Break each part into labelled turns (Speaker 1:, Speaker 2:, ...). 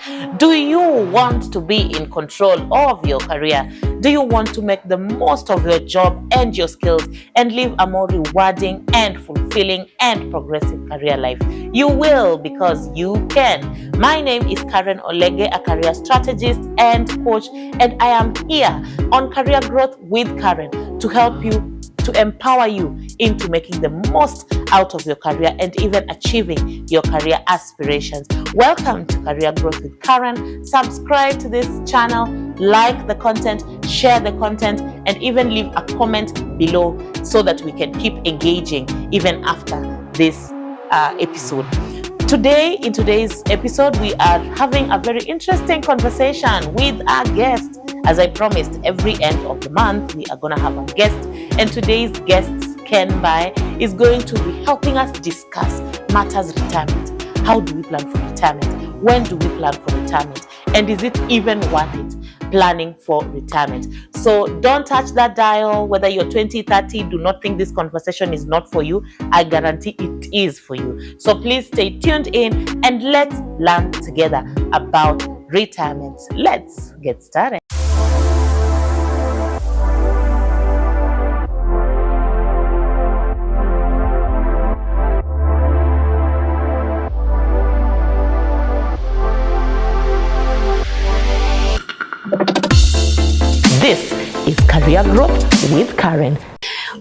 Speaker 1: Do you want to be in control of your career? Do you want to make the most of your job and your skills and live a more rewarding and fulfilling and progressive career life? You will, because you can. My name is Karen Olege, a career strategist and coach, and I am here on Career Growth with Karen to help you, to empower you into making the most out of your career and even achieving your career aspirations. Welcome to Career Growth with Karen. Subscribe to this channel, like the content, share the content, and even leave a comment below so that we can keep engaging even after this episode. Today, in today's episode, we are having a very interesting conversation with our guest. As I promised, every end of the month, we are going to have a guest. And today's guest, Ken Mbai, is going to be helping us discuss matters retirement. How do we plan for retirement? When do we plan for retirement? And is it even worth it planning for retirement? So don't touch that dial. Whether you're 20, 30, do not think this conversation is not for you. I guarantee it is for you. So please stay tuned in and let's learn together about retirement. Let's get started. This is Career Growth with Karen.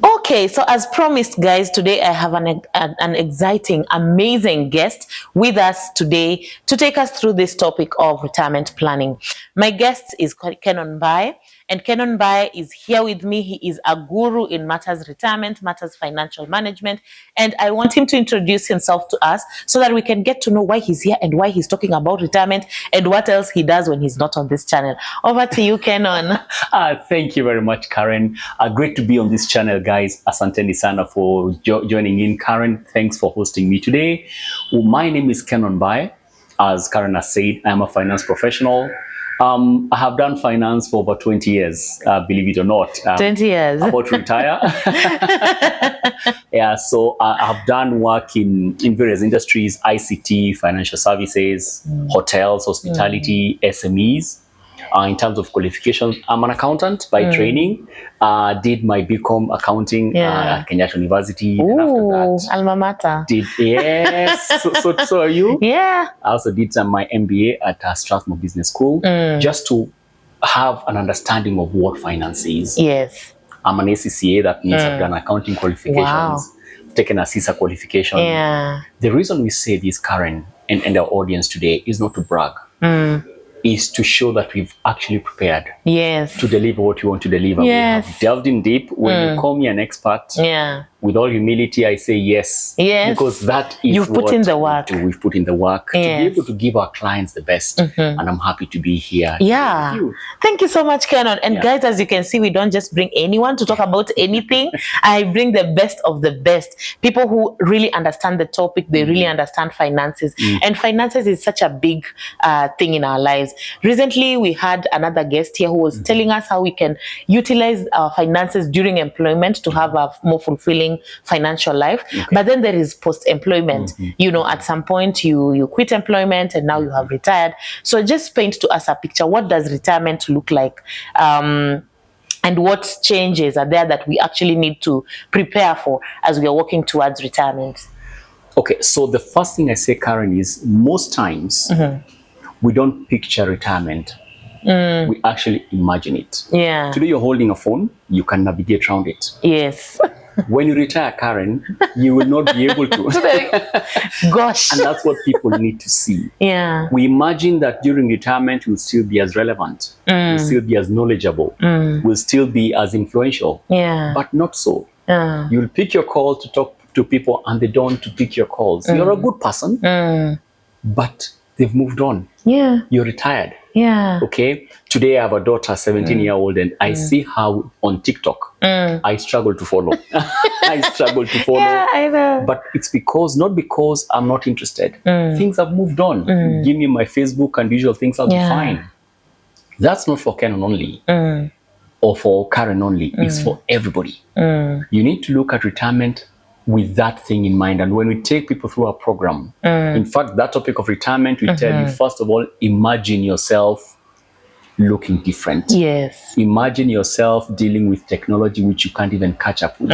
Speaker 1: Okay, so as promised, guys, today I have an exciting, amazing guest with us today to take us through this topic of retirement planning. My guest is Ken Mbai, and Ken Mbai is here with me. He is a guru in matters retirement, matters financial management, and I want him to introduce himself to us so that we can get to know why he's here and why he's talking about retirement and what else he does when he's not on this channel. Over to you, Kenon.
Speaker 2: Thank you very much, Karen. Great to be on this channel, guys. Asanteni sana for joining in. Karen, thanks for hosting me today. My name is Ken Mbai. As Karen has said, I'm a finance professional. I have done finance for over 20 years, believe it or not.
Speaker 1: 20 years.
Speaker 2: About to retire. Yeah, so I have done work in various industries, ICT, financial services, hotels, hospitality, SMEs. In terms of qualifications, I'm an accountant by training. Did my BCom accounting at Kenyatta University.
Speaker 1: Ooh,
Speaker 2: and after that,
Speaker 1: alma mater.
Speaker 2: Yes. So are you?
Speaker 1: Yeah.
Speaker 2: I also did my MBA at Strathmore Business School, just to have an understanding of what finance is.
Speaker 1: Yes.
Speaker 2: I'm an ACCA, that means I've done accounting qualifications, taken a CISA qualification.
Speaker 1: Yeah.
Speaker 2: The reason we say this, Karen, and our audience today is not to brag. Is to show that we've actually prepared to deliver what you want to deliver.
Speaker 1: Yes.
Speaker 2: We have delved in deep. When you call me an expert, with all humility, I say yes.
Speaker 1: Yes.
Speaker 2: Because that is
Speaker 1: You've put in the work.
Speaker 2: We've put in the work to be able to give our clients the best. And I'm happy to be here.
Speaker 1: Yeah. Thank you so much, Kenon. And guys, as you can see, we don't just bring anyone to talk about anything. I bring the best of the best. People who really understand the topic. They really understand finances. And finances is such a big thing in our lives. Recently, we had another guest here who was telling us how we can utilize our finances during employment to have a more fulfilling financial life. But then there is post-employment. You know, at some point you quit employment and now you have retired. So just paint to us a picture. What does retirement look like? And what changes are there that we actually need to prepare for as we are working towards retirement?
Speaker 2: Okay, so the first thing I say, Karen, is most times we don't picture retirement. We actually imagine it.
Speaker 1: Yeah.
Speaker 2: Today you're holding a phone, you can navigate around it.
Speaker 1: Yes.
Speaker 2: When you retire, Karen, you will not be able to.
Speaker 1: Gosh.
Speaker 2: And that's what people need to see.
Speaker 1: Yeah.
Speaker 2: We imagine that during retirement we'll still be as relevant, we'll still be as knowledgeable, we'll still be as influential.
Speaker 1: Yeah.
Speaker 2: But not so. You'll pick your call to talk to people and they don't to pick your calls. You're a good person, but they've moved on.
Speaker 1: Yeah.
Speaker 2: You're retired.
Speaker 1: Yeah.
Speaker 2: Okay. Today I have a daughter, 17-year-old, and I see how on TikTok I struggle to follow. I struggle to follow.
Speaker 1: Yeah, I know.
Speaker 2: But it's not because I'm not interested. Things have moved on. Give me my Facebook and usual things, I'll be fine. That's not for Canon only. Or for Karen only. It's for everybody. You need to look at retirement with that thing in mind. And when we take people through our program, in fact, that topic of retirement, we tell you, first of all, imagine yourself looking different.
Speaker 1: Yes.
Speaker 2: Imagine yourself dealing with technology which you can't even catch up with.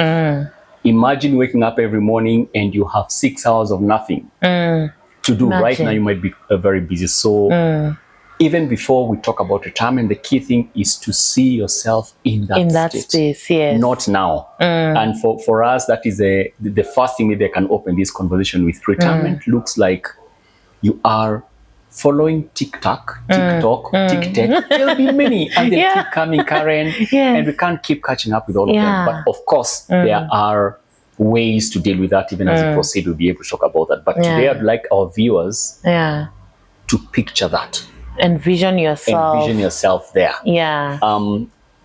Speaker 2: Imagine waking up every morning and you have 6 hours of nothing to do.
Speaker 1: Imagine.
Speaker 2: Right now, you might be very busy. So even before we talk about retirement, the key thing is to see yourself in that state.
Speaker 1: Space, yes.
Speaker 2: Not now. And for us, that is the first thing maybe I can open this conversation with. Retirement looks like you are following TikTok. There'll be many, and they'll keep coming, Karen. And we can't keep catching up with all of them. But of course, there are ways to deal with that. Even as we proceed, we'll be able to talk about that. But today, I'd like our viewers to picture that.
Speaker 1: Envision yourself
Speaker 2: there.
Speaker 1: Yeah.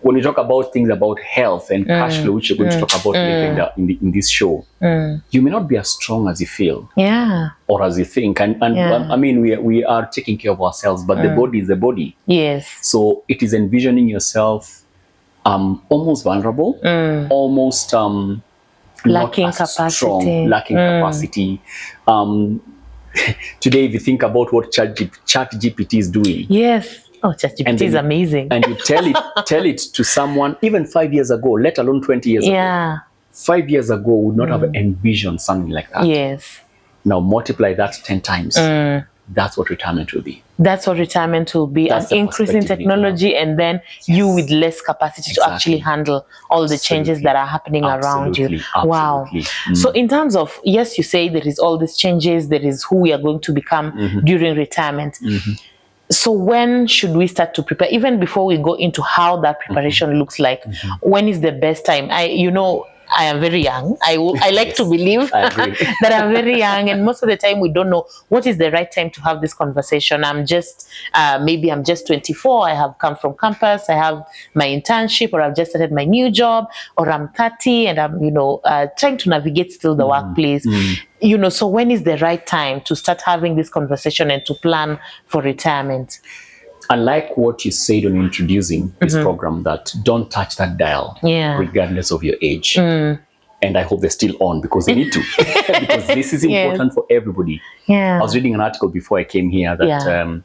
Speaker 2: When we talk about things about health and cash flow, which we're going to talk about later in this show, you may not be as strong as you feel, or as you think. And I mean, we are taking care of ourselves, but the body is the body.
Speaker 1: Yes.
Speaker 2: So it is envisioning yourself almost vulnerable, almost
Speaker 1: lacking
Speaker 2: capacity. Today, if you think about what ChatGPT is doing,
Speaker 1: yes, ChatGPT is amazing,
Speaker 2: and you tell it to someone even 5 years ago, let alone 20 years ago. 5 years ago, would not have envisioned something like that.
Speaker 1: Yes.
Speaker 2: Now multiply that 10 times. That's what retirement will be.
Speaker 1: That's what retirement will be. An increase in technology, and then you with less capacity to actually handle all the changes that are happening around you. Wow. So in terms of, yes, you say there is all these changes, there is who we are going to become during retirement. So when should we start to prepare? Even before we go into how that preparation looks like, when is the best time? I am very young. I like to believe that I'm very young, and most of the time we don't know what is the right time to have this conversation. Maybe I'm just 24. I have come from campus. I have my internship, or I've just started my new job, or I'm 30 and I'm, trying to navigate still the workplace. So when is the right time to start having this conversation and to plan for retirement?
Speaker 2: I like what you said on introducing this program, that don't touch that dial, regardless of your age. And I hope they're still on, because they need to, because this is important for everybody. I was reading an article before I came here that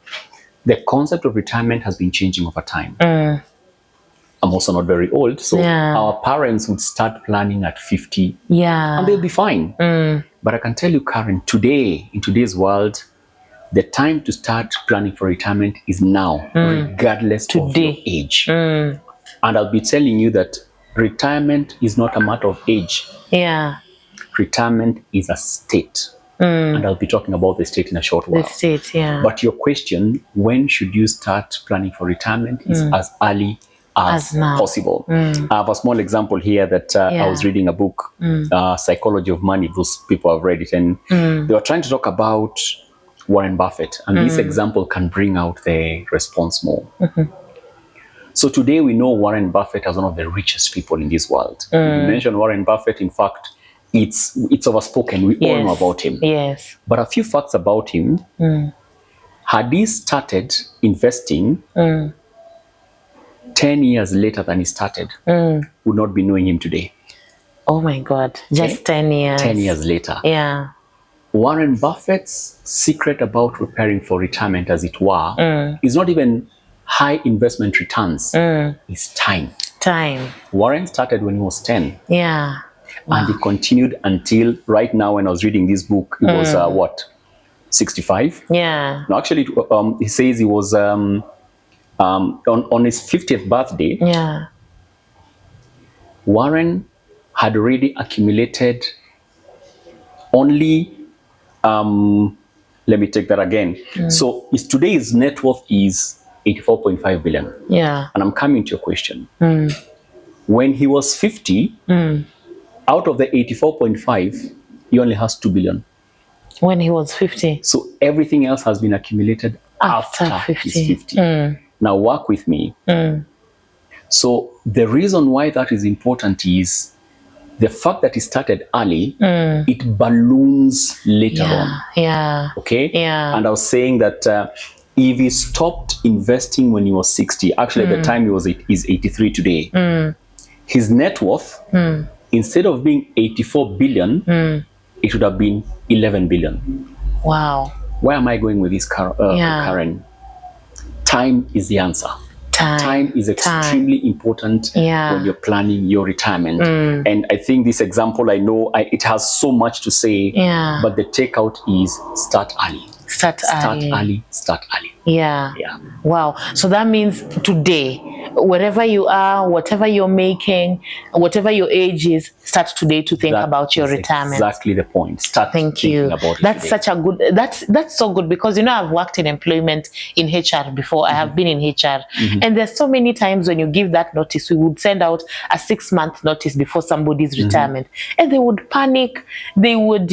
Speaker 2: the concept of retirement has been changing over time. I'm also not very old, so our parents would start planning at 50, and they'll be fine. But I can tell you, Karen, today, in today's world, the time to start planning for retirement is now, regardless of your age. And I'll be telling you that retirement is not a matter of age. Retirement is a state. And I'll be talking about the state in a short while.
Speaker 1: The state,
Speaker 2: But your question, when should you start planning for retirement, is as early as possible. I have a small example here that I was reading a book, Psychology of Money. Those people have read it, and they were trying to talk about Warren Buffett, and this example can bring out the response more. So today we know Warren Buffett as one of the richest people in this world. You mentioned Warren Buffett, in fact, it's overspoken. We all know about him.
Speaker 1: Yes.
Speaker 2: But a few facts about him. Had he started investing 10 years later than he started, would not be knowing him today.
Speaker 1: Oh my God, just 10 years.
Speaker 2: 10 years later.
Speaker 1: Yeah.
Speaker 2: Warren Buffett's secret about preparing for retirement, as it were, is not even high investment returns. It's time. Warren started when he was 10.
Speaker 1: Yeah.
Speaker 2: And he continued until right now. When I was reading this book, he was 65?
Speaker 1: Yeah.
Speaker 2: No, actually, he says he was on his 50th birthday.
Speaker 1: Yeah.
Speaker 2: Warren had already accumulated only, let me take that again. So today's net worth is 84.5 billion.
Speaker 1: Yeah.
Speaker 2: And I'm coming to your question. When he was 50, out of the 84.5, he only has 2 billion.
Speaker 1: When he was 50.
Speaker 2: So everything else has been accumulated after 50. He's 50. Now work with me. So the reason why that is important is the fact that he started early, it balloons later on.
Speaker 1: Yeah.
Speaker 2: Okay?
Speaker 1: Yeah.
Speaker 2: And I was saying that if he stopped investing when he was 60, actually at the time he's 83 today, his net worth instead of being 84 billion, it would have been 11 billion.
Speaker 1: Wow.
Speaker 2: Where am I going with this, Karen? Time is the answer. Time is extremely important when you're planning your retirement. And I think this example, I know it has so much to say, but the takeout is start early. Start early.
Speaker 1: Yeah. Wow. So that means today, wherever you are, whatever you're making, whatever your age is, start today to think about your retirement.
Speaker 2: Exactly the point. Start thinking about it.
Speaker 1: That's such a good, that's so good, because I've worked in employment in HR before. I have been in HR, and there's so many times when you give that notice, we would send out a 6-month notice before somebody's retirement, and they would panic. They would,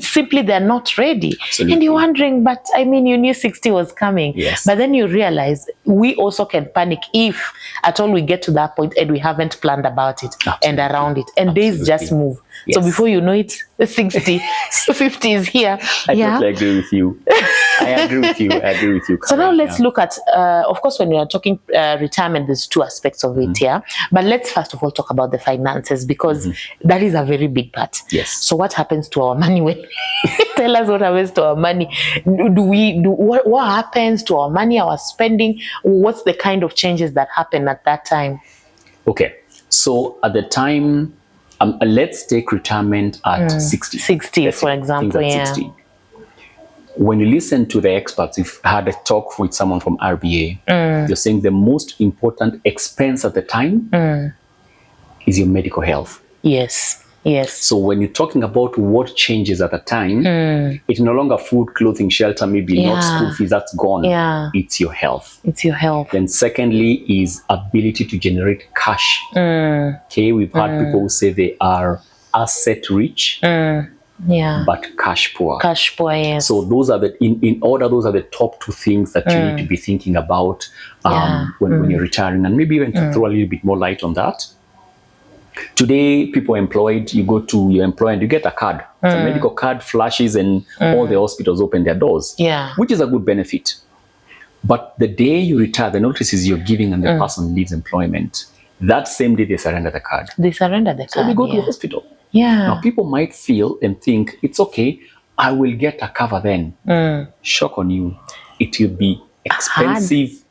Speaker 1: simply they're not ready.
Speaker 2: Absolutely.
Speaker 1: And you're wondering, but I mean, you knew 60 was coming.
Speaker 2: Yes.
Speaker 1: But then you realize we also can panic if at all we get to that point and we haven't planned about it.
Speaker 2: Absolutely.
Speaker 1: And around it. And days just move. Yes. So before you know it, 60, 50 is here.
Speaker 2: I totally agree with you. I agree with you.
Speaker 1: So now let's look at, of course, when we are talking retirement, there's two aspects of it here. But let's first of all talk about the finances, because that is a very big part.
Speaker 2: Yes.
Speaker 1: So what happens to our money when tell us what happens to our money? What happens to our money, our spending? What's the kind of changes that happen at that time?
Speaker 2: Okay. So at the time, let's take retirement at 60.
Speaker 1: 60, for example,
Speaker 2: at 60. When you listen to the experts, if I had a talk with someone from RBA, they're saying the most important expense at the time is your medical health.
Speaker 1: Yes.
Speaker 2: So when you're talking about what changes at the time, it's no longer food, clothing, shelter, maybe not school fees, that's gone. It's your health. Then secondly is ability to generate cash. Okay, we've had people who say they are asset rich, but cash poor.
Speaker 1: Yes.
Speaker 2: So those are in order, those are the top two things that you need to be thinking about when you're retiring, and maybe even to throw a little bit more light on that. Today, people are employed, you go to your employer and you get a card. It's a medical card, flashes, and all the hospitals open their doors, which is a good benefit. But the day you retire, the notices you're giving and the person leaves employment, that same day they surrender the card. So they go to the hospital. Now, people might feel and think, it's okay, I will get a cover then. Shock on you. It will be expensive,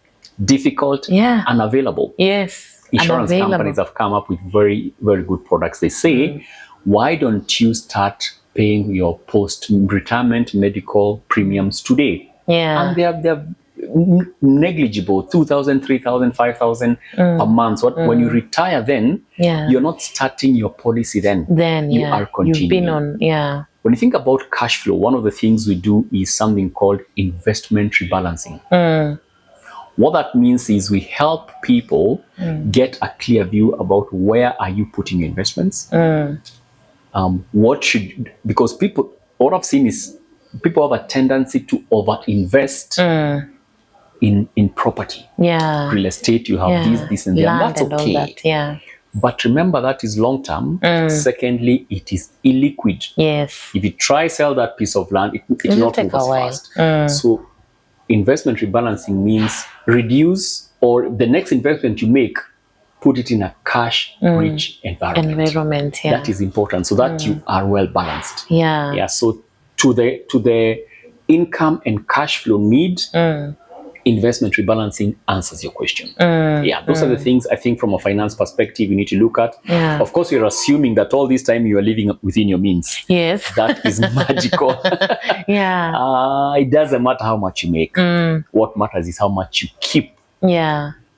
Speaker 2: difficult, unavailable.
Speaker 1: Yes.
Speaker 2: Insurance companies have come up with very, very good products. They say, why don't you start paying your post-retirement medical premiums today? And they're negligible, 2,000, 3,000, 5,000 per month. When you retire then, you're not starting your policy then. You are continuing.
Speaker 1: You've been on,
Speaker 2: When you think about cash flow, one of the things we do is something called investment rebalancing. What that means is we help people get a clear view about where are you putting your investments. Because what I've seen is people have a tendency to overinvest in property. Real estate, you have this and that.
Speaker 1: Land,
Speaker 2: that's okay.
Speaker 1: And all that,
Speaker 2: But remember, that is long term. Secondly, it is illiquid. If you try sell that piece of land, it will not move as fast. So investment rebalancing means reduce, or the next investment you make, put it in a cash rich environment. That is important, so that you are well balanced. So to the income and cash flow need, investment rebalancing answers your question. Those are the things I think from a finance perspective you need to look at. Of course, you're assuming that all this time you are living within your means. That is magical. It doesn't matter how much you make. What matters is how much you keep.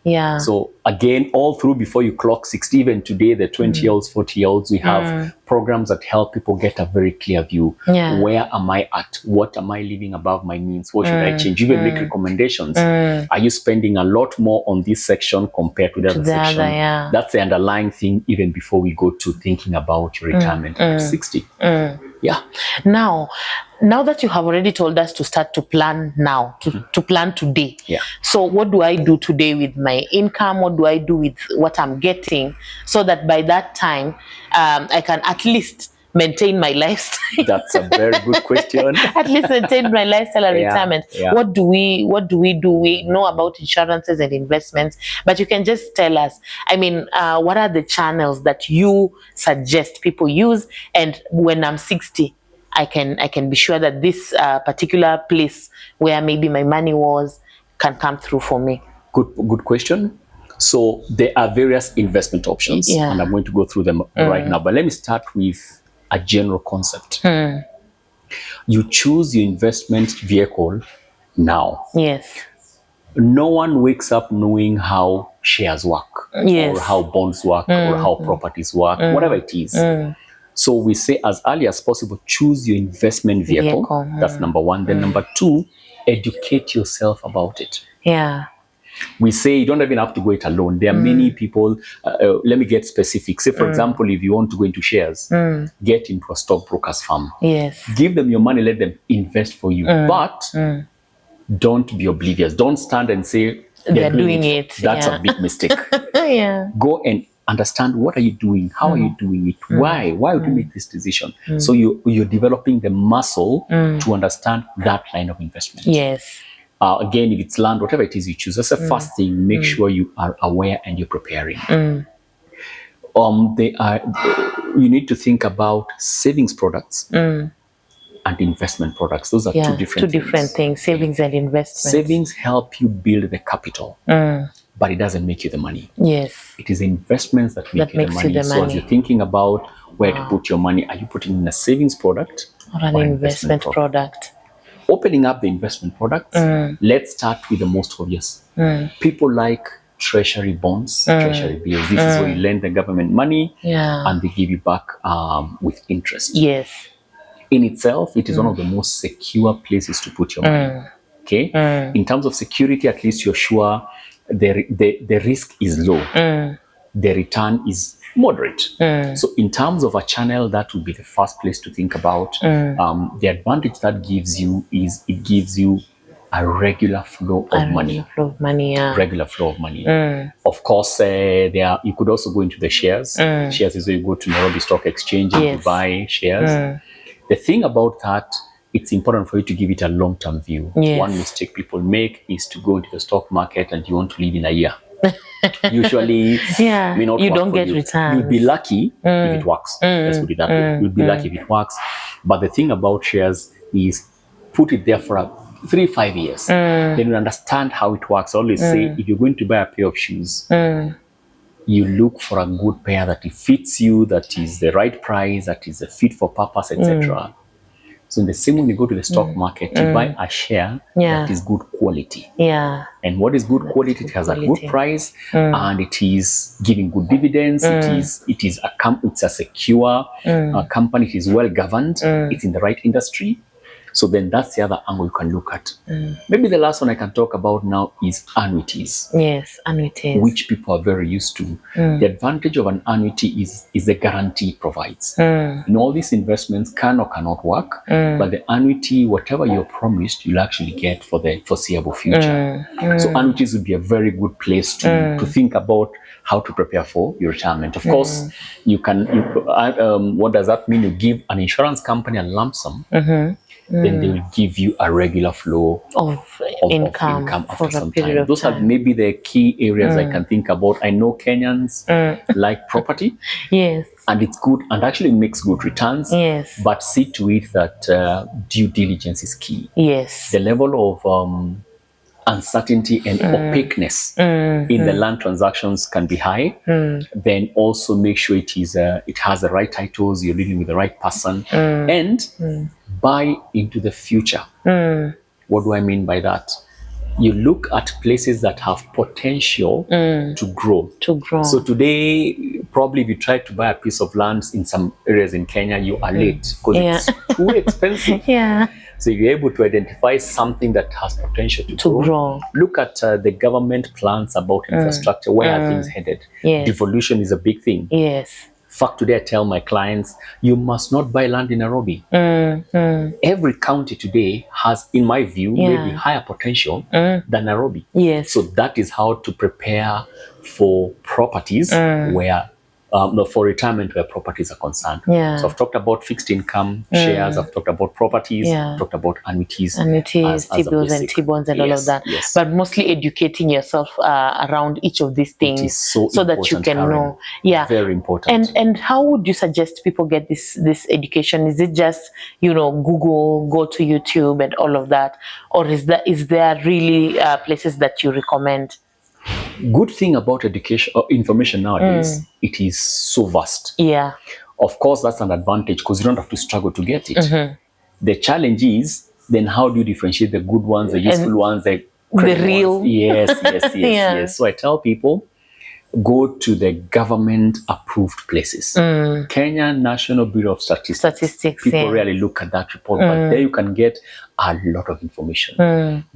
Speaker 2: So again, all through before you clock 60, even today, the 20-year-olds, 40-year-olds, we have programs that help people get a very clear view. Where am I at? What am I living above my means? What should I change? Even make recommendations. Are you spending a lot more on this section compared to the other section? That's the underlying thing even before we go to thinking about your retirement at 60.
Speaker 1: Now that you have already told us to start to plan now, to plan today. So what do I do today with my income? What do I do with what I'm getting, so that by that time I can at least maintain my lifestyle.
Speaker 2: That's a very good question.
Speaker 1: At least maintain my lifestyle and
Speaker 2: Yeah,
Speaker 1: retirement.
Speaker 2: yeah.
Speaker 1: What do we do? We know about insurances and investments, but you can just tell us. I mean, what are the channels that you suggest people use? And when I'm 60, I can be sure that this particular place where maybe my money was can come through for me.
Speaker 2: Good question. So there are various investment options,
Speaker 1: Yeah.
Speaker 2: and I'm going to go through them right now. But let me start with a general concept. You choose your investment vehicle now.
Speaker 1: Yes.
Speaker 2: No one wakes up knowing how shares work,
Speaker 1: Yes.
Speaker 2: or how bonds work, or how properties work, whatever it is. So we say as early as possible, choose your investment vehicle. That's number one. Then number two, educate yourself about it.
Speaker 1: Yeah.
Speaker 2: We say you don't even have to go it alone. There are many people. Let me get specific. Say, for example, if you want to go into shares, get into a stockbroker's firm.
Speaker 1: Yes.
Speaker 2: Give them your money, let them invest for you. But don't be oblivious. Don't stand and say
Speaker 1: They're doing it.
Speaker 2: That's
Speaker 1: Yeah.
Speaker 2: a big mistake.
Speaker 1: Yeah.
Speaker 2: Go and understand, what are you doing? How are you doing it? Why? Why would you make this decision? So you're developing the muscle to understand that line of investment.
Speaker 1: Yes.
Speaker 2: Again, if it's land, whatever it is you choose, that's the first thing. Make sure you are aware and you're preparing. You need to think about savings products and investment products. Those are two different
Speaker 1: things. Savings and investments.
Speaker 2: Savings help you build the capital, but it doesn't make you the money.
Speaker 1: Yes.
Speaker 2: It is investments that make you the money. So as you're thinking about where to put your money, are you putting in a savings product
Speaker 1: Or an investment product?
Speaker 2: Opening up the investment products, let's start with the most obvious. People like treasury bonds, treasury bills. This is where you lend the government money and they give you back with interest.
Speaker 1: Yes.
Speaker 2: In itself, it is one of the most secure places to put your money. Okay? In terms of security, at least you're sure the risk is low. The return is moderate. So in terms of a channel, that would be the first place to think about. The advantage that gives you is it gives you a regular flow of money. Regular flow of money. Of course, you could also go into the shares. Shares is where you go to Nairobi Stock Exchange and you buy shares. The thing about that, it's important for you to give it a long-term view.
Speaker 1: Yes.
Speaker 2: One mistake people make is to go into the stock market and you want to live in a year. Usually, may not
Speaker 1: you
Speaker 2: work
Speaker 1: don't
Speaker 2: for
Speaker 1: get
Speaker 2: you.
Speaker 1: returns.
Speaker 2: You'll be lucky if it works. Let's put it that way. You'll be lucky if it works. But the thing about shares is put it there for 3-5 years. Then you understand how it works. I always say, if you're going to buy a pair of shoes, you look for a good pair that fits you, that is the right price, that is a fit for purpose, etc. So in the same way, you go to the stock market, you buy a share that is good quality.
Speaker 1: Yeah.
Speaker 2: And what is good quality? It has a good price and it is giving good dividends. It's a secure company. It is well governed. It's in the right industry. So then that's the other angle you can look at. Maybe the last one I can talk about now is annuities.
Speaker 1: Yes, annuities.
Speaker 2: Which people are very used to. The advantage of an annuity is the guarantee it provides. All these investments can or cannot work, but the annuity, whatever you're promised, you'll actually get for the foreseeable future. So annuities would be a very good place to think about how to prepare for your retirement. Of course, what does that mean? You give an insurance company a lump sum, then they will give you a regular flow
Speaker 1: of income
Speaker 2: after some time.
Speaker 1: Of
Speaker 2: Those
Speaker 1: time.
Speaker 2: are maybe the key areas I can think about. I know Kenyans like property.
Speaker 1: Yes.
Speaker 2: And it's good and actually makes good returns.
Speaker 1: Yes.
Speaker 2: But see to it that due diligence is key.
Speaker 1: Yes.
Speaker 2: The level of uncertainty and opaqueness in the land transactions can be high. Then also make sure it has the right titles, you're dealing with the right person, and buy into the future. What do I mean by that? You look at places that have potential to grow. So today, probably if you try to buy a piece of land in some areas in Kenya, you are late because it's too expensive. So if you're able to identify something that has potential to grow, look at the government plans about infrastructure. Where are things headed? Devolution is a big thing.
Speaker 1: Yes.
Speaker 2: In fact, today I tell my clients, you must not buy land in Nairobi. Every county today has, in my view, maybe higher potential than Nairobi.
Speaker 1: Yes.
Speaker 2: So that is how to prepare for properties where no, for retirement where properties are concerned.
Speaker 1: Yeah.
Speaker 2: So I've talked about fixed income shares, I've talked about properties,
Speaker 1: Yeah.
Speaker 2: I've talked about annuities,
Speaker 1: Annuities,
Speaker 2: as a
Speaker 1: T-bills and
Speaker 2: basic.
Speaker 1: T-bonds and all of
Speaker 2: Yes,
Speaker 1: that.
Speaker 2: yes.
Speaker 1: But mostly educating yourself around each of these things,
Speaker 2: is so
Speaker 1: that you
Speaker 2: important,
Speaker 1: can
Speaker 2: Karen.
Speaker 1: know. Yeah.
Speaker 2: Very important.
Speaker 1: And how would you suggest people get this education? Is it just, Google, go to YouTube and all of that? Or is there really places that you recommend?
Speaker 2: Good thing about education information nowadays, it is so vast.
Speaker 1: Yeah.
Speaker 2: Of course, that's an advantage because you don't have to struggle to get it. The challenge is then how do you differentiate the good ones, the useful ones, the
Speaker 1: real
Speaker 2: ones? Yes.
Speaker 1: Yeah.
Speaker 2: Yes. So I tell people, go to the government approved places. Kenya National Bureau of Statistics. People really look at that report, but there you can get a lot of information.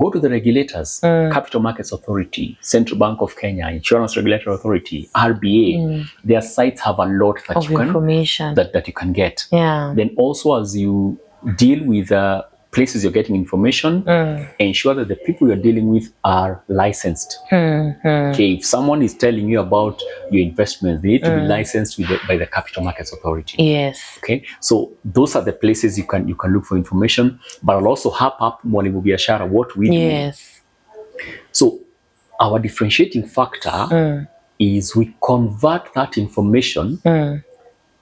Speaker 2: Go to the regulators, Capital Markets Authority, Central Bank of Kenya, Insurance Regulatory Authority, RBA. Their sites have a lot that you can
Speaker 1: information
Speaker 2: that you can get.
Speaker 1: Yeah.
Speaker 2: Then also as you deal with places you're getting information, ensure that the people you're dealing with are licensed. Okay, if someone is telling you about your investments, they need to be licensed by the Capital Markets Authority.
Speaker 1: Yes.
Speaker 2: Okay, so those are the places you can look for information. But I'll also hop up Mwalimu Biashara, what we do.
Speaker 1: Yes.
Speaker 2: So our differentiating factor is we convert that information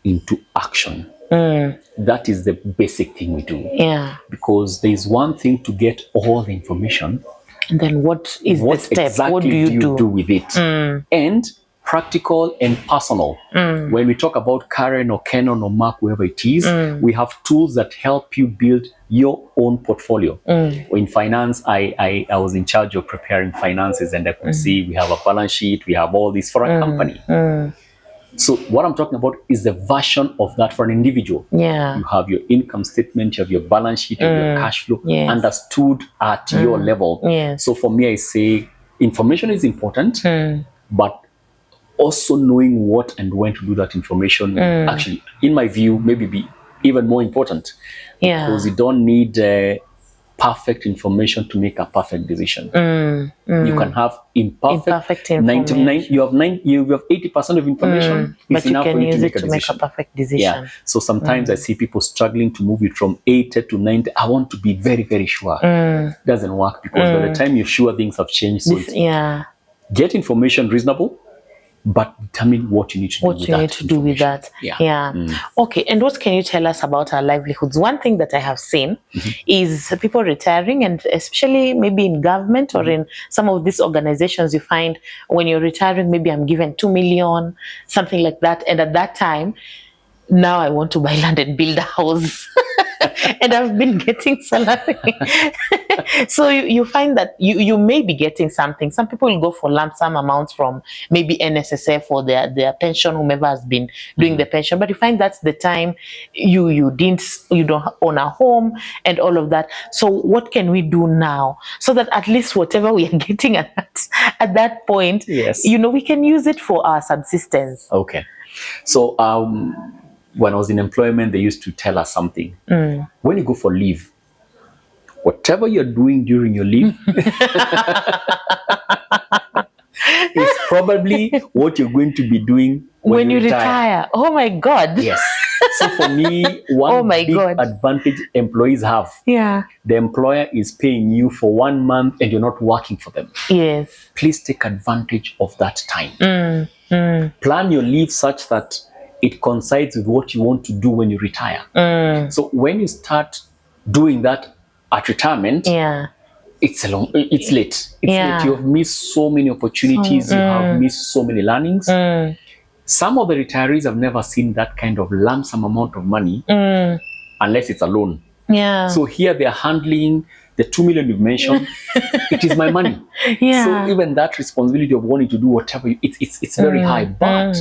Speaker 2: into action. That is the basic thing we do.
Speaker 1: Yeah.
Speaker 2: Because there is one thing to get all the information.
Speaker 1: And then what is the step?
Speaker 2: Exactly
Speaker 1: what do you
Speaker 2: do with it? And practical and personal. When we talk about Karen or Canon or Mark, whoever it is, we have tools that help you build your own portfolio. In finance, I was in charge of preparing finances, and I could see we have a balance sheet, we have all this for a company. So what I'm talking about is the version of that for an individual.
Speaker 1: Yeah.
Speaker 2: You have your income statement, you have your balance sheet, you have your cash flow understood at your level.
Speaker 1: Yes.
Speaker 2: So for me, I say information is important, but also knowing what and when to do that information actually, in my view, maybe be even more important.
Speaker 1: Yeah.
Speaker 2: Because you don't need perfect information to make a perfect decision. You can have imperfect
Speaker 1: information.
Speaker 2: 99. You have 80% of information,
Speaker 1: but you can use it to make a perfect decision.
Speaker 2: Yeah. So sometimes I see people struggling to move it from 80 to 90. I want to be very, very sure. Doesn't work because by the time you're sure, things have changed. So get information reasonable, but determine what you need to do with that.
Speaker 1: Yeah. Okay. And what can you tell us about our livelihoods? One thing that I have seen is people retiring, and especially maybe in government or in some of these organizations, you find when you're retiring, maybe I'm given 2 million, something like that. And at that time, now I want to buy land and build a house. And I've been getting salary. So you find that you may be getting something. Some people will go for lump sum amounts from maybe NSSF or their pension, whomever has been doing the pension. But you find that's the time you don't own a home and all of that. So what can we do now so that at least whatever we are getting at that point, we can use it for our subsistence?
Speaker 2: Okay. So when I was in employment, they used to tell us something. When you go for leave, whatever you're doing during your leave is probably what you're going to be doing when you retire.
Speaker 1: Oh my God.
Speaker 2: Yes. So for me, one big advantage employees have.
Speaker 1: Yeah.
Speaker 2: The employer is paying you for 1 month and you're not working for them.
Speaker 1: Yes.
Speaker 2: Please take advantage of that time. Plan your leave such that it coincides with what you want to do when you retire. So when you start doing that at retirement, it's late. It's late. You have missed so many opportunities. You have missed so many learnings. Some of the retirees have never seen that kind of lump sum amount of money unless it's a loan.
Speaker 1: Yeah.
Speaker 2: So here they're handling the 2 million you've mentioned. It is my money. So even that responsibility of wanting to do whatever, it's very high. But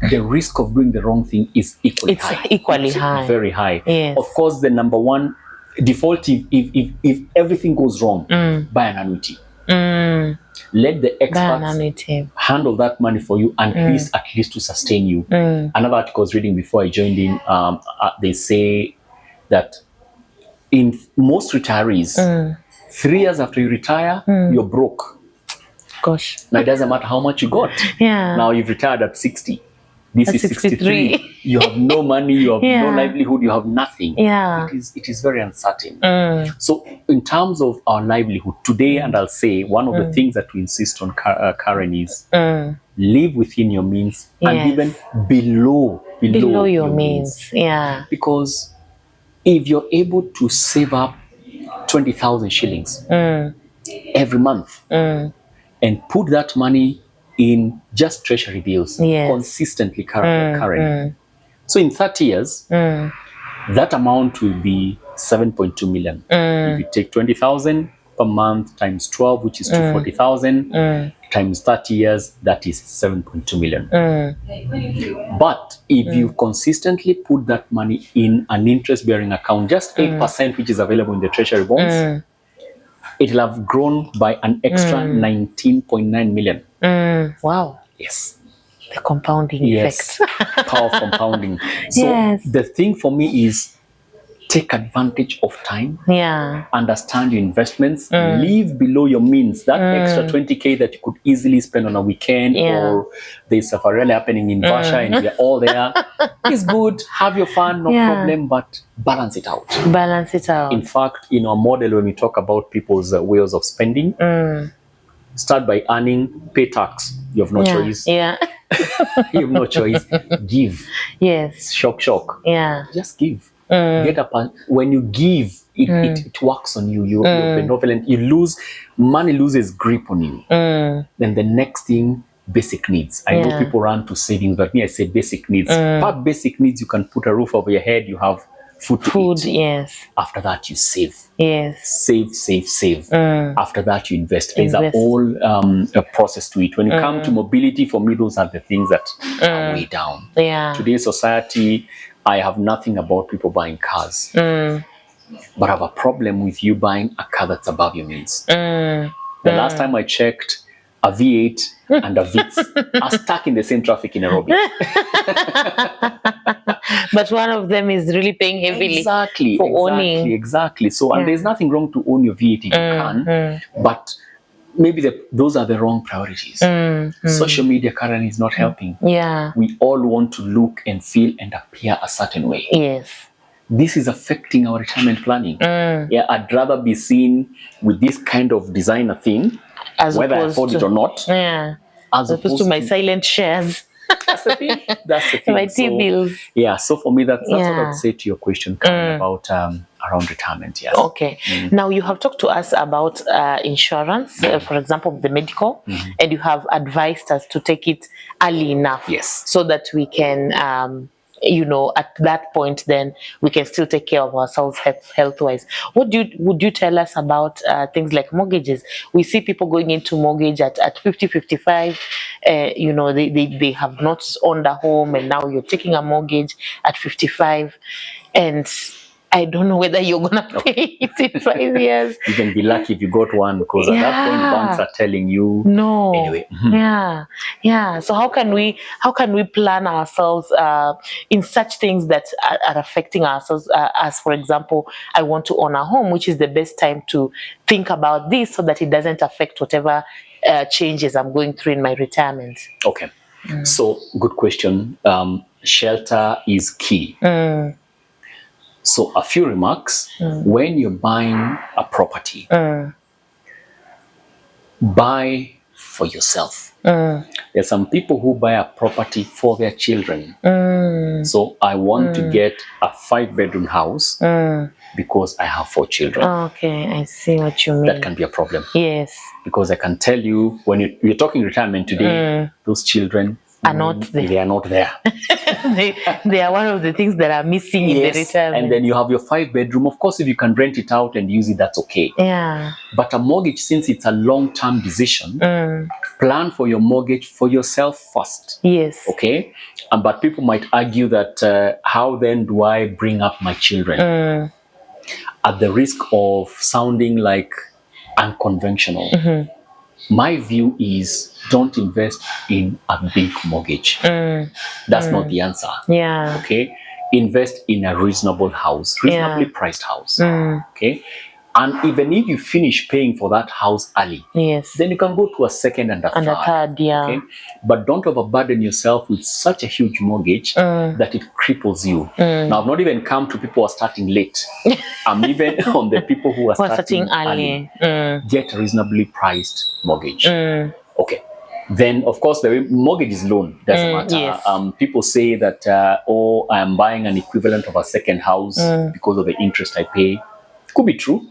Speaker 2: the risk of doing the wrong thing is equally high. Very high.
Speaker 1: Yes.
Speaker 2: Of course, the number one default, if everything goes wrong, buy an annuity. Let the experts handle that money for you, and at least to sustain you. Another article I was reading before I joined in, they say that in most retirees, 3 years after you retire, you're broke.
Speaker 1: Gosh.
Speaker 2: Now it doesn't matter how much you got.
Speaker 1: Yeah.
Speaker 2: Now you've retired at 60. This
Speaker 1: At
Speaker 2: is 63. You have no money, you have no livelihood, you have nothing.
Speaker 1: Yeah.
Speaker 2: It is very uncertain. So in terms of our livelihood today, and I'll say one of the things that we insist on, Karen, is live within your means, and even below
Speaker 1: your means. Yeah.
Speaker 2: Because if you're able to save up 20,000 shillings every month and put that money in just treasury bills consistently, Karen. So in 30 years, that amount will be 7.2 million. If you take 20,000 per month times 12, which is 240,000, times 30 years, that is 7.2 million. But if you consistently put that money in an interest-bearing account, just 8%, which is available in the treasury bonds, it will have grown by an extra 19.9 million.
Speaker 1: Wow.
Speaker 2: Yes.
Speaker 1: The compounding effect.
Speaker 2: Power of compounding. So the thing for me is take advantage of time.
Speaker 1: Yeah.
Speaker 2: Understand your investments. Live below your means. That extra 20K that you could easily spend on a weekend, or there's a rally happening in Vasha and we're all there, is good. Have your fun, no problem, but balance it out.
Speaker 1: Balance it out.
Speaker 2: In fact, in our model, when we talk about people's ways of spending, start by earning, pay tax. You have no choice.
Speaker 1: Yeah.
Speaker 2: You have no choice. Give.
Speaker 1: Yes.
Speaker 2: Shock.
Speaker 1: Yeah.
Speaker 2: Just give. Get up. When you give, it works on you. You're benevolent. Money loses grip on you. Then the next thing, basic needs. I know people run to savings, but me, I say basic needs. Part basic needs, you can put a roof over your head. You have food to eat.
Speaker 1: Yes.
Speaker 2: After that, you save.
Speaker 1: Yes.
Speaker 2: Save. After that, you invest. There's a whole a process to it. When you come to mobility, for me, those are the things that are way down.
Speaker 1: Yeah.
Speaker 2: Today's society, I have nothing about people buying cars. But I have a problem with you buying a car that's above your means. The last time I checked, a V8 and a Vitz are stuck in the same traffic in Nairobi.
Speaker 1: But one of them is really paying heavily for owning.
Speaker 2: Exactly. So, and there's nothing wrong to own your V8 if you can, but maybe those are the wrong priorities. Social media currently is not helping.
Speaker 1: Yeah.
Speaker 2: We all want to look and feel and appear a certain way.
Speaker 1: Yes.
Speaker 2: This is affecting our retirement planning. Yeah, I'd rather be seen with this kind of designer thing, whether I afford it or not.
Speaker 1: Yeah. As opposed to my silent shares.
Speaker 2: That's the thing.
Speaker 1: My T-bills.
Speaker 2: Yeah, so for me, that's what I would say to your question, Karen, about around retirement. Yes.
Speaker 1: Okay. Now, you have talked to us about insurance, for example, the medical, and you have advised us to take it early enough.
Speaker 2: Yes.
Speaker 1: So that we can, at that point, then we can still take care of ourselves health-wise. Would you tell us about things like mortgages? We see people going into mortgage at 50, 55. They have not owned a home, and now you're taking a mortgage at 55, and I don't know whether you're gonna pay it in 5 years.
Speaker 2: You can be lucky if you got one, because at that point banks are telling you
Speaker 1: no.
Speaker 2: Anyway.
Speaker 1: Yeah. So how can we plan ourselves in such things that are affecting ourselves? As for example, I want to own a home. Which is the best time to think about this so that it doesn't affect whatever changes I'm going through in my retirement?
Speaker 2: Okay. So good question. Shelter is key. So a few remarks. When you're buying a property, buy for yourself. There's some people who buy a property for their children. So I want to get a 5-bedroom house because I have 4 children.
Speaker 1: Okay, I see what you mean.
Speaker 2: That can be a problem.
Speaker 1: Yes. Because
Speaker 2: I can tell you, when we're talking retirement today, those children
Speaker 1: are not there.
Speaker 2: They are not there.
Speaker 1: they are one of the things that are missing in the retirement.
Speaker 2: And then you have your 5-bedroom. Of course, if you can rent it out and use it, that's okay.
Speaker 1: Yeah.
Speaker 2: But a mortgage, since it's a long-term decision, plan for your mortgage for yourself first.
Speaker 1: Yes.
Speaker 2: Okay? But people might argue that how then do I bring up my children? At the risk of sounding like unconventional, my view is don't invest in a big mortgage. That's not the answer.
Speaker 1: Yeah.
Speaker 2: Okay. Invest in a reasonable house, reasonably priced house. Okay. And even if you finish paying for that house early,
Speaker 1: Yes.
Speaker 2: then you can go to a second and a
Speaker 1: And a third, yeah.
Speaker 2: Okay? But don't overburden yourself with such a huge mortgage that it cripples you. Now, I've not even come to people who are starting late. I'm even on the people who are starting early. Get a reasonably priced mortgage. Okay. Then, of course, the mortgage is loan. Doesn't matter.
Speaker 1: Yes.
Speaker 2: People say that, oh, I'm buying an equivalent of a second house because of the interest I pay. Could be true.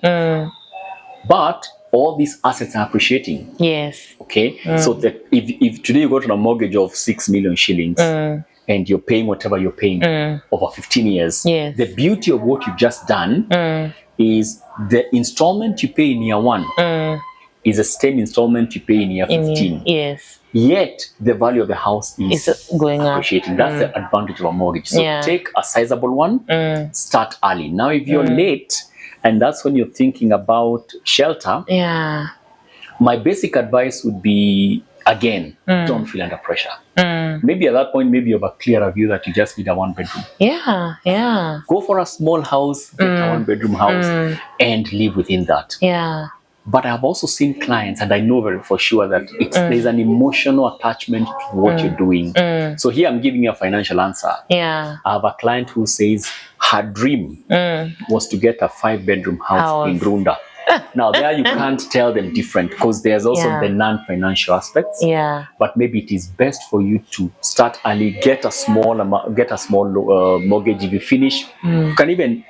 Speaker 2: But all these assets are appreciating.
Speaker 1: Yes.
Speaker 2: Okay. So that if today you got on a mortgage of 6 million shillings and you're paying whatever you're paying over 15 years,
Speaker 1: Yes.
Speaker 2: the beauty of what you've just done is the installment you pay in year 1 is the same installment you pay in year 15.
Speaker 1: Yes.
Speaker 2: Yet the value of the house is
Speaker 1: going
Speaker 2: appreciating. That's the advantage of a mortgage. So
Speaker 1: Yeah.
Speaker 2: take a sizable one, start early. Now, if you're late, and that's when you're thinking about shelter,
Speaker 1: Yeah.
Speaker 2: my basic advice would be, again, don't feel under pressure. Maybe at that point, maybe you have a clearer view that you just need a 1-bedroom.
Speaker 1: Yeah. Yeah.
Speaker 2: Go for a small house, get a 1-bedroom house, and live within that.
Speaker 1: Yeah.
Speaker 2: But I've also seen clients, and I know very for sure that there's an emotional attachment to what you're doing. So here I'm giving you a financial answer.
Speaker 1: Yeah.
Speaker 2: I have a client who says her dream was to get a 5-bedroom house in Runda. Now there you can't tell them different because there's also the non-financial aspects.
Speaker 1: Yeah.
Speaker 2: But maybe it is best for you to start early, get a small mortgage. If you finish, you can even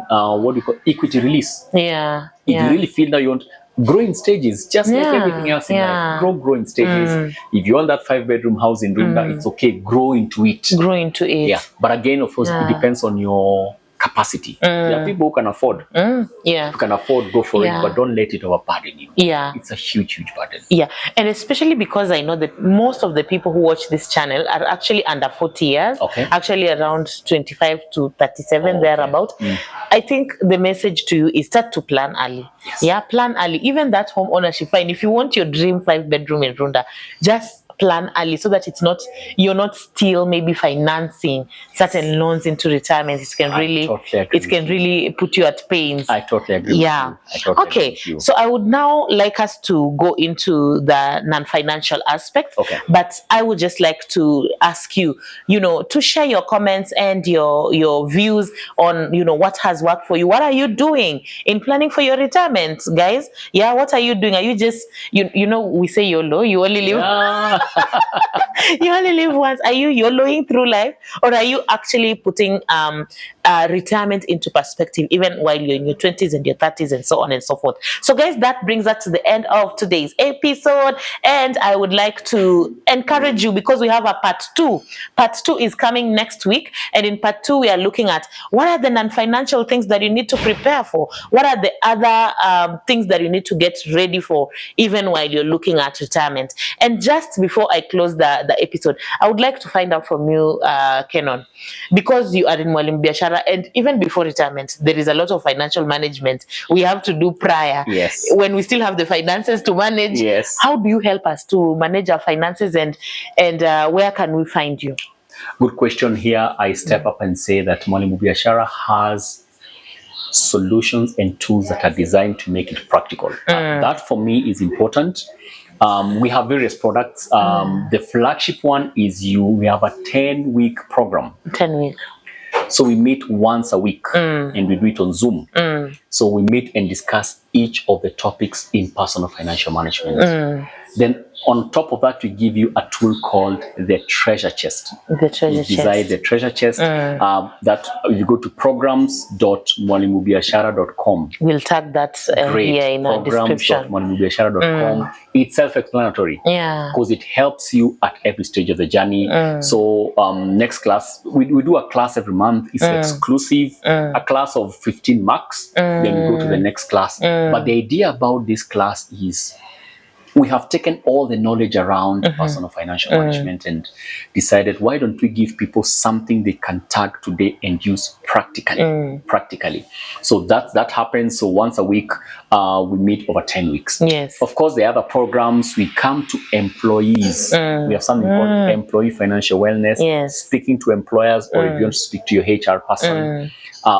Speaker 2: what do you call equity release.
Speaker 1: Yeah.
Speaker 2: If you really feel that you want grow in stages, just like everything else in life, grow in stages. If you want that 5-bedroom house in Runda, it's okay, grow into it. Yeah, but again, of course, it depends on your capacity. There are people who can afford.
Speaker 1: Yeah.
Speaker 2: You can afford, go for it, but don't let it overburden you.
Speaker 1: Yeah.
Speaker 2: It's a huge burden.
Speaker 1: Yeah. And especially because I know that most of the people who watch this channel are actually under 40 years.
Speaker 2: Okay.
Speaker 1: Actually around 25 to 37, thereabout. I think the message to you is start to plan early.
Speaker 2: Yes.
Speaker 1: Yeah, plan early. Even that home ownership, fine. If you want your dream 5-bedroom in Runda, just plan early so that you're not still maybe financing certain loans into retirement. It can really put you at pains.
Speaker 2: I totally agree.
Speaker 1: Yeah. Okay. So I would now like us to go into the non-financial aspect.
Speaker 2: Okay.
Speaker 1: But I would just like to ask you, to share your comments and your views on, what has worked for you. What are you doing in planning for your retirement, guys? Yeah. What are you doing? Are you just, we say YOLO, you only live. Yeah. You only live once. Are you YOLOing through life, or are you actually putting retirement into perspective even while you're in your 20s and your 30s and so on and so forth? So guys, that brings us to the end of today's episode, and I would like to encourage you, because we have a part 2. Part 2 is coming next week, and in part 2 we are looking at what are the non-financial things that you need to prepare for, what are the other things that you need to get ready for even while you're looking at retirement. And just before I close the episode, I would like to find out from you, Kenon, because you are in Mwalimu Biashara, and even before retirement, there is a lot of financial management we have to do prior.
Speaker 2: Yes.
Speaker 1: When we still have the finances to manage.
Speaker 2: Yes.
Speaker 1: How do you help us to manage our finances, and where can we find you?
Speaker 2: Good question. Here I step up and say that Mwalimu Biashara has solutions and tools that are designed to make it practical. That for me is important. We have various products. The flagship one is we have a 10-week program.
Speaker 1: 10 week.
Speaker 2: So we meet once a week and we do it on Zoom. So we meet and discuss each of the topics in personal financial management. Then on top of that, we give you a tool called the Treasure Chest.
Speaker 1: The Treasure Chest.
Speaker 2: Design the Treasure Chest. That you go to programs.mwalimubiashara.com.
Speaker 1: We'll tag that here in our description.
Speaker 2: Programs.mwalimubiashara.com. It's self-explanatory.
Speaker 1: Yeah.
Speaker 2: Because it helps you at every stage of the journey. So next class, we do a class every month. It's exclusive. A class of 15 marks. Then we go to the next class. But the idea about this class is we have taken all the knowledge around personal financial management and decided, why don't we give people something they can tag today and use practically. So that happens. So once a week, we meet over 10 weeks.
Speaker 1: Yes.
Speaker 2: Of course, the other programs, we come to employees. We have something called employee financial wellness.
Speaker 1: Yes.
Speaker 2: Speaking to employers, or if you want to speak to your HR person.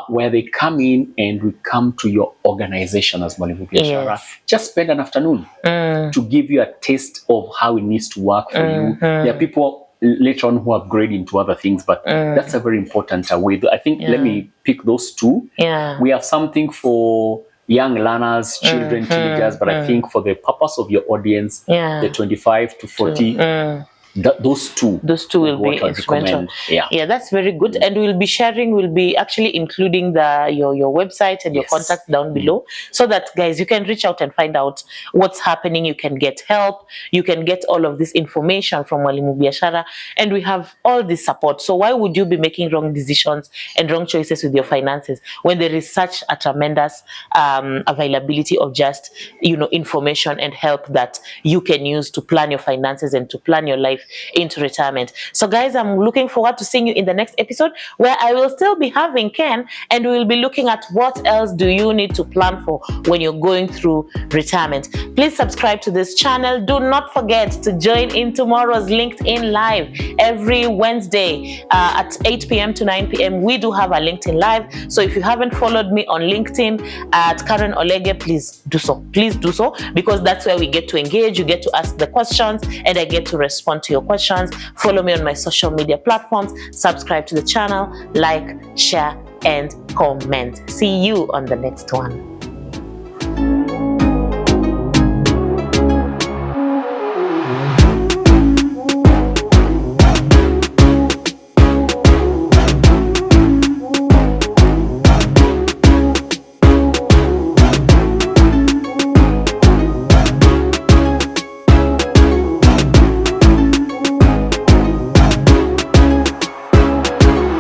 Speaker 2: where they come in and we come to your organization as Mwalimu Biashara.
Speaker 1: Yes.
Speaker 2: Just spend an afternoon to give you a taste of how it needs to work for you. There are people later on who upgrade into other things, but that's a very important way. I think let me pick those two.
Speaker 1: Yeah.
Speaker 2: We have something for young learners, children, teenagers, but I think for the purpose of your audience, the 25 to 40, those two
Speaker 1: will be instrumental. Yeah, that's very good. And we'll be actually including your website and your contacts down below, so that guys, you can reach out and find out what's happening. You can get help, you can get all of this information from Mwalimu Biashara, and we have all this support. So why would you be making wrong decisions and wrong choices with your finances when there is such a tremendous availability of just information and help that you can use to plan your finances and to plan your life into retirement. So guys, I'm looking forward to seeing you in the next episode, where I will still be having Ken, and we will be looking at what else do you need to plan for when you're going through retirement. Please subscribe to this channel. Do not forget to join in tomorrow's LinkedIn Live every Wednesday at 8 p.m. to 9 p.m. We do have a LinkedIn Live. So if you haven't followed me on LinkedIn at Karen Olege, please do so. Please do so, because that's where we get to engage. You get to ask the questions and I get to respond to your questions. Follow me on my social media platforms. Subscribe to the channel, like, share, and comment. See you on the next one.